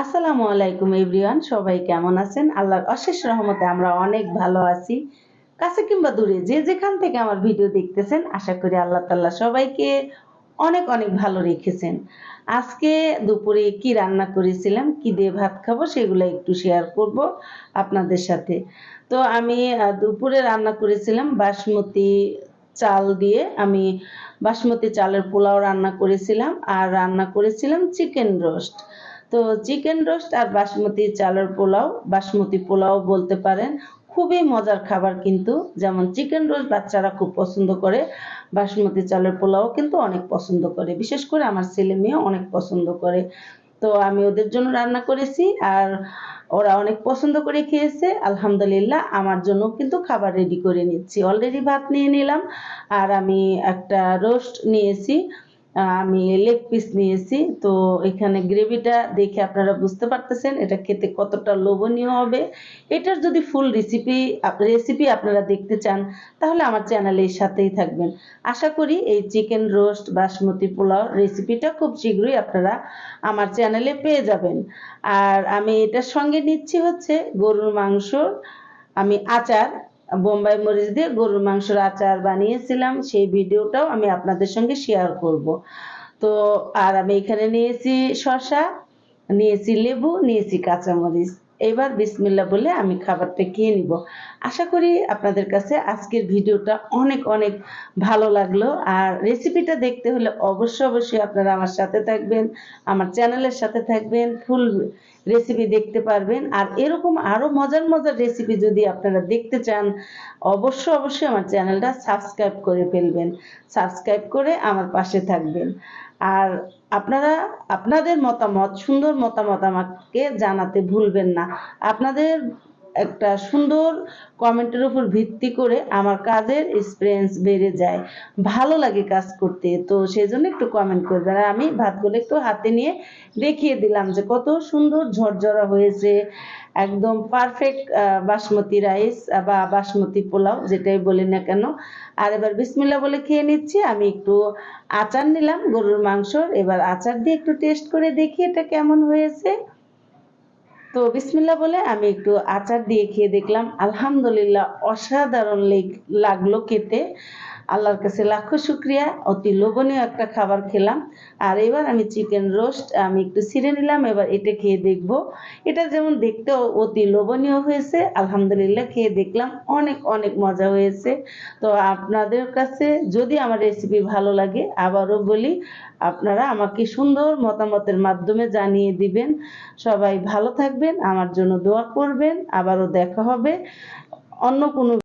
আসসালামু আলাইকুম এভরিওয়ান, সবাই কেমন আছেন? আল্লাহর অশেষ রহমতে আমরা অনেক ভালো আছি। কাছে কিংবা দূরে যে যেখান থেকে আমার ভিডিও দেখতেছেন, আশা করি আল্লাহ তাআলা সবাইকে অনেক অনেক ভালো রেখেছেন। আজকে দুপুরে কি রান্না করেছিলাম, কি দিয়ে ভাত খাবো সেগুলো একটু শেয়ার করব আপনাদের সাথে। তো আমি দুপুরে রান্না করেছিলাম বাসমতি চাল দিয়ে। আমি বাসমতি চালের পোলাও রান্না করেছিলাম আর রান্না করেছিলাম চিকেন রোস্ট। তো চিকেন রোস্ট আর বাসমতি চালের পোলাও, বাসমতি পোলাও বলতে পারেন, খুবই মজার খাবার কিন্তু। যেমন চিকেন রোস্ট বাচ্চারা খুব পছন্দ করে, বাসমতি চালের পোলাও কিন্তু অনেক পছন্দ করে, বিশেষ করে আমার ছেলে মেয়ে অনেক পছন্দ করে। তো আমি ওদের জন্য রান্না করেছি আর ওরা অনেক পছন্দ করে খেয়েছে। আলহামদুলিল্লাহ, আমার জন্য কিন্তু খাবার রেডি করে নিচ্ছি। অলরেডি ভাত নিয়ে নিলাম আর আমি একটা রোস্ট নিয়েছি, আমি লেগ পিস নিয়েছি। তো এখানে গ্রেভিটা দেখে আপনারা বুঝতে পারতেছেন এটা খেতে কতটা লোভনীয় হবে। এটার যদি ফুল রেসিপি আপনারা দেখতে চান তাহলে আমার চ্যানেলের সাথেই থাকবেন। আশা করি এই চিকেন রোস্ট বাসমতি পোলাও রেসিপিটা খুব শীঘ্রই আপনারা আমার চ্যানেলে পেয়ে যাবেন। আর আমি এটার সঙ্গে নিচ্ছি হচ্ছে গরুর মাংস। আমি আচার, বোম্বাই মরিচ দিয়ে গরুর মাংসের আচার বানিয়েছিলাম, সেই ভিডিওটাও আমি আপনাদের সঙ্গে শেয়ার করব। তো আর আমি এখানে নিয়েছি শসা, নিয়েছি লেবু, নিয়েছি কাঁচামরিচ। এবার বিসমিল্লাহ বলে আমি খাবারটা খেয়ে নিব। আশা করি আপনাদের কাছে আজকের ভিডিওটা অনেক অনেক ভালো লাগলো। আর রেসিপিটা দেখতে হলে অবশ্যই আপনারা আমার সাথে থাকবেন, আমার চ্যানেলের সাথে থাকবেন, ফুল রেসিপি দেখতে পারবেন। আর এরকম আরো মজার মজার রেসিপি যদি আপনারা দেখতে চান, অবশ্যই আমার চ্যানেলটা সাবস্ক্রাইব করে ফেলবেন, সাবস্ক্রাইব করে আমার পাশে থাকবেন। আর আপনারা আপনাদের মতামত, সুন্দর মতামত আমাকে জানাতে ভুলবেন না। আপনাদের একটা সুন্দর কমেন্টের উপর ভিত্তি করে আমার কাজের এক্সপিরিয়েন্স বেড়ে যায়, ভালো লাগে কাজ করতে। তো সেই জন্য একটু কমেন্ট করবেন। আর আমি ভাতগুলো একটু হাতে নিয়ে দেখিয়ে দিলাম যে কত সুন্দর ঝরঝরা হয়েছে, একদম পারফেক্ট বাসমতি রাইস বা বাসমতি পোলাও যেটাই বলি না কেন। আর এবার বিসমিল্লাহ বলে খেয়ে নিচ্ছি। আমি একটু আচার নিলাম গরুর মাংসর, এবার আচার দিয়ে একটু টেস্ট করে দেখি এটা কেমন হয়েছে। তো বিসমিল্লাহ বলে আমি একটু আচার দিয়ে খেয়ে দেখলাম, আলহামদুলিল্লাহ অসাধারণ লাগলো খেতে। আল্লাহর কাছে লাখো শুক্রিয়া, অতি লোভনীয় একটা খাবার খেলাম। আর এবার আমি চিকেন রোস্ট আমি একটু ছিঁড়ে নিলাম, এবার এটা খেয়ে দেখব। এটা যেমন দেখতে অতি লোভনীয় হয়েছে, আলহামদুলিল্লাহ খেয়ে দেখলাম অনেক অনেক মজা হয়েছে। তো আপনাদের কাছে যদি আমার রেসিপি ভালো লাগে, আবারও বলি, আপনারা আমাকে সুন্দর মতামতের মাধ্যমে জানিয়ে দিবেন। সবাই ভালো থাকবেন, আমার জন্য দোয়া করবেন। আবারও দেখা হবে অন্য কোনো